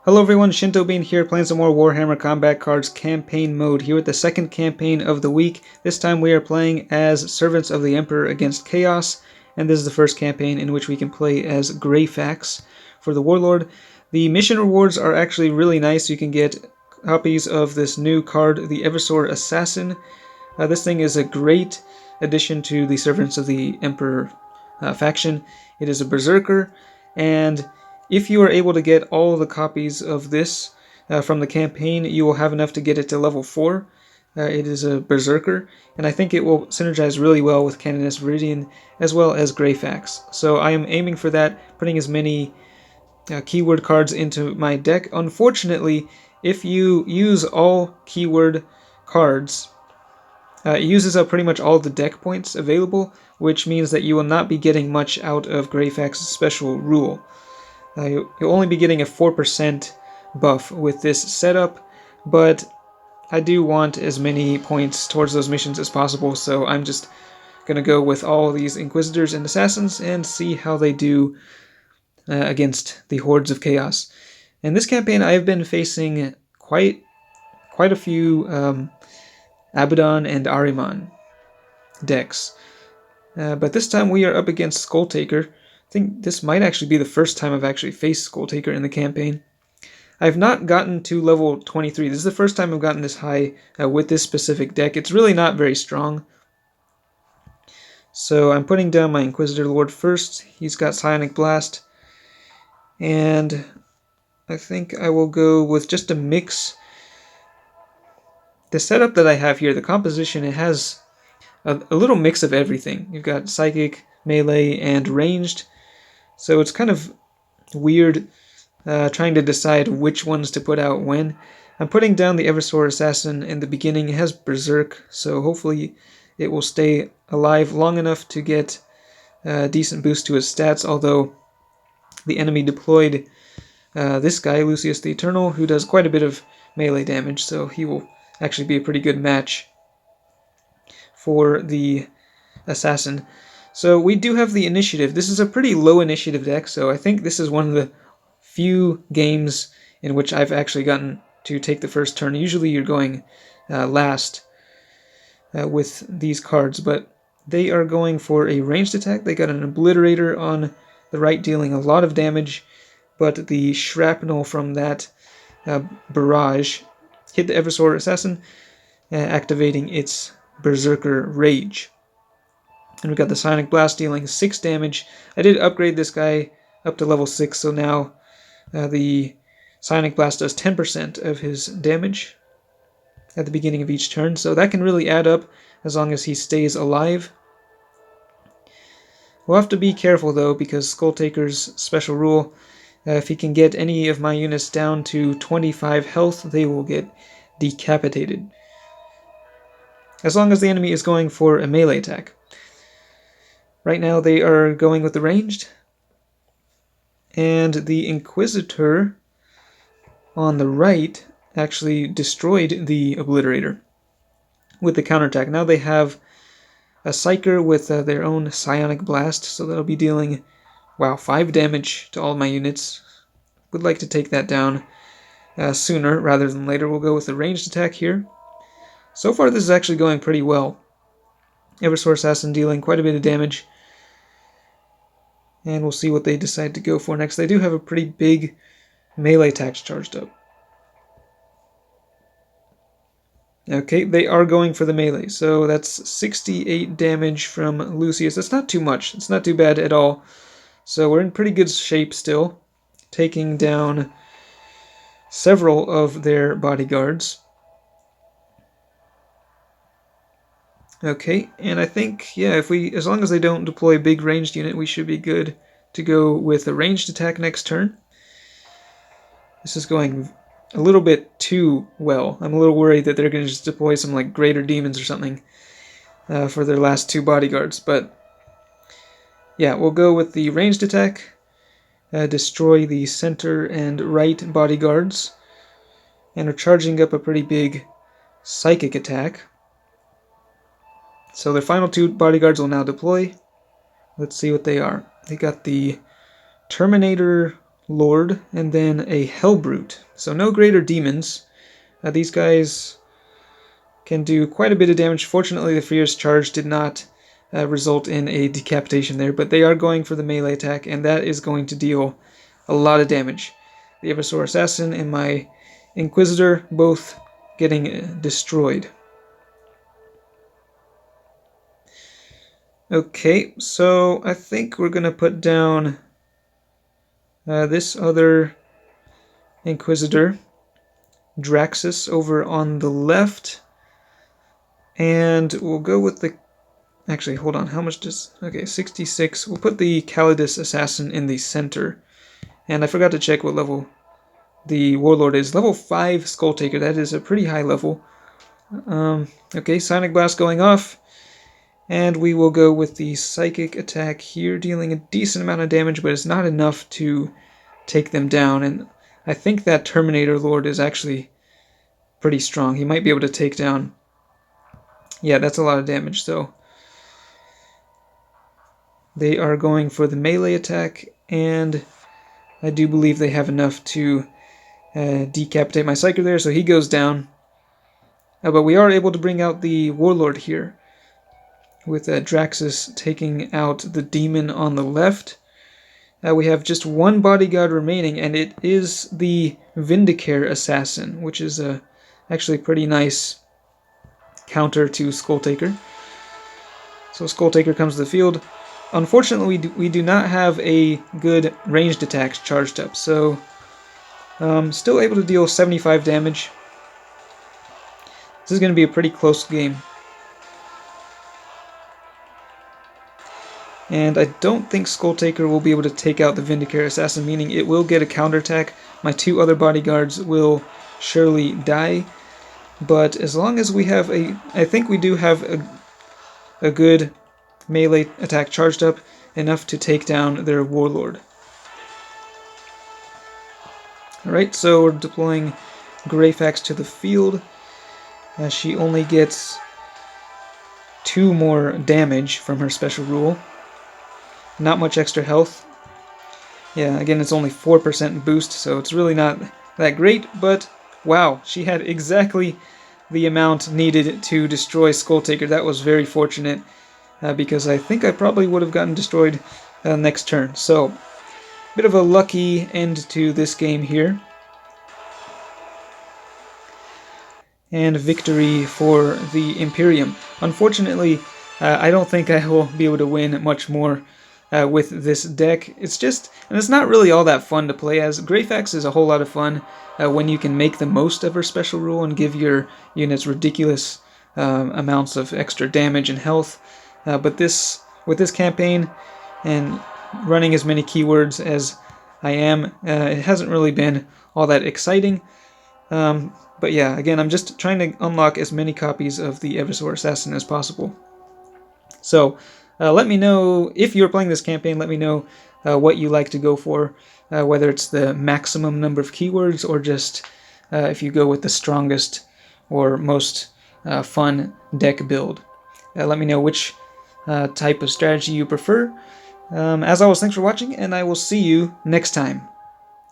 Hello everyone, Shinto Bean here, playing some more Warhammer Combat Cards campaign mode here with the second campaign of the week. This time we are playing as Servants of the Emperor against Chaos, and this is the first campaign in which we can play as Greyfax for the Warlord. The mission rewards are actually really nice. You can get copies of this new card, the Eversor Assassin. This thing is a great addition to the Servants of the Emperor faction. It is a Berserker, and if you are able to get all the copies of this from the campaign, you will have enough to get it to level 4. It is a Berserker, and I think it will synergize really well with Canoness Viridian as well as Greyfax. So I am aiming for that, putting as many keyword cards into my deck. Unfortunately, if you use all keyword cards, it uses up pretty much all the deck points available, which means that you will not be getting much out of Greyfax's special rule. You'll only be getting a 4% buff with this setup, but I do want as many points towards those missions as possible, so I'm just going to go with all these Inquisitors and Assassins and see how they do against the Hordes of Chaos. In this campaign, I have been facing quite a few Abaddon and Ahriman decks, but this time we are up against Skulltaker. I think this might actually be the first time I've actually faced Skulltaker in the campaign. I've not gotten to level 23. This is the first time I've gotten this high with this specific deck. It's really not very strong. So I'm putting down my Inquisitor Lord first. He's got Psionic Blast. And I think I will go with just a mix. The setup that I have here, the composition, it has a little mix of everything. You've got Psychic, Melee, and Ranged. So it's kind of weird trying to decide which ones to put out when. I'm putting down the Eversor Assassin in the beginning. It has Berserk, so hopefully it will stay alive long enough to get a decent boost to his stats, although the enemy deployed this guy, Lucius the Eternal, who does quite a bit of melee damage, so he will actually be a pretty good match for the Assassin. So we do have the initiative. This is a pretty low initiative deck, so I think this is one of the few games in which I've actually gotten to take the first turn. Usually you're going last with these cards, but they are going for a ranged attack. They got an Obliterator on the right, dealing a lot of damage, but the shrapnel from that barrage hit the Eversor Assassin, activating its Berserker Rage. And we got the Psionic Blast dealing 6 damage. I did upgrade this guy up to level 6, so now the Psionic Blast does 10% of his damage at the beginning of each turn, so that can really add up as long as he stays alive. We'll have to be careful though, because Skulltaker's special rule, if he can get any of my units down to 25 health, they will get decapitated. As long as the enemy is going for a melee attack. Right now they are going with the ranged, and the Inquisitor on the right actually destroyed the Obliterator with the counterattack. Now they have a Psyker with their own Psionic Blast, so that'll be dealing, wow, 5 damage to all my units. Would like to take that down sooner rather than later. We'll go with the ranged attack here. So far this is actually going pretty well. Eversor Assassin dealing quite a bit of damage. And we'll see what they decide to go for next. They do have a pretty big melee attacks charged up. Okay, they are going for the melee. So that's 68 damage from Lucius. That's not too much. It's not too bad at all. So we're in pretty good shape still. Taking down several of their bodyguards. Okay, and I think, yeah, as long as they don't deploy a big ranged unit, we should be good to go with a ranged attack next turn. This is going a little bit too well. I'm a little worried that they're going to just deploy some like greater demons or something for their last 2 bodyguards, but yeah, we'll go with the ranged attack, destroy the center and right bodyguards, and we're charging up a pretty big psychic attack. So their final 2 bodyguards will now deploy. Let's see what they are. They got the Terminator Lord, and then a Hellbrute. So no greater demons. These guys can do quite a bit of damage. Fortunately, the Fierce Charge did not result in a decapitation there, but they are going for the melee attack, and that is going to deal a lot of damage. The Eversor Assassin and my Inquisitor both getting destroyed. Okay, so I think we're going to put down this other Inquisitor, Draxus, over on the left. And we'll go with the... Actually, hold on. How much does... Okay, 66. We'll put the Calidus Assassin in the center. And I forgot to check what level the Warlord is. Level 5 Skulltaker. That is a pretty high level. Okay, Sonic Blast going off. And we will go with the Psychic attack here, dealing a decent amount of damage, but it's not enough to take them down. And I think that Terminator Lord is actually pretty strong. He might be able to take down... Yeah, that's a lot of damage, so... They are going for the melee attack, and I do believe they have enough to decapitate my Psyker there, so he goes down. But we are able to bring out the Warlord here, with Draxus taking out the demon on the left. We have just one bodyguard remaining, and it is the Vindicare Assassin, which is actually pretty nice counter to Skulltaker. So Skulltaker comes to the field. Unfortunately, we do not have a good ranged attack charged up, so still able to deal 75 damage. This is going to be a pretty close game. And I don't think Skulltaker will be able to take out the Vindicare Assassin, meaning it will get a counterattack. My two other bodyguards will surely die. But as long as we have I think we do have a good melee attack charged up, enough to take down their Warlord. Alright, so we're deploying Greyfax to the field. She only gets 2 more damage from her special rule. Not much extra health. Yeah, again, it's only 4% boost, so it's really not that great, but wow, she had exactly the amount needed to destroy Skulltaker. That was very fortunate, because I think I probably would have gotten destroyed next turn. So, bit of a lucky end to this game here. And victory for the Imperium. Unfortunately, I don't think I will be able to win much more with this deck. It's just, and it's not really all that fun to play as. Greyfax is a whole lot of fun when you can make the most of her special rule and give your units ridiculous amounts of extra damage and health. But with this campaign and running as many keywords as I am, it hasn't really been all that exciting. But yeah, again, I'm just trying to unlock as many copies of the Eversor Assassin as possible. So, let me know, if you're playing this campaign, let me know what you like to go for, whether it's the maximum number of keywords or just if you go with the strongest or most fun deck build. Let me know which type of strategy you prefer. As always, thanks for watching, and I will see you next time.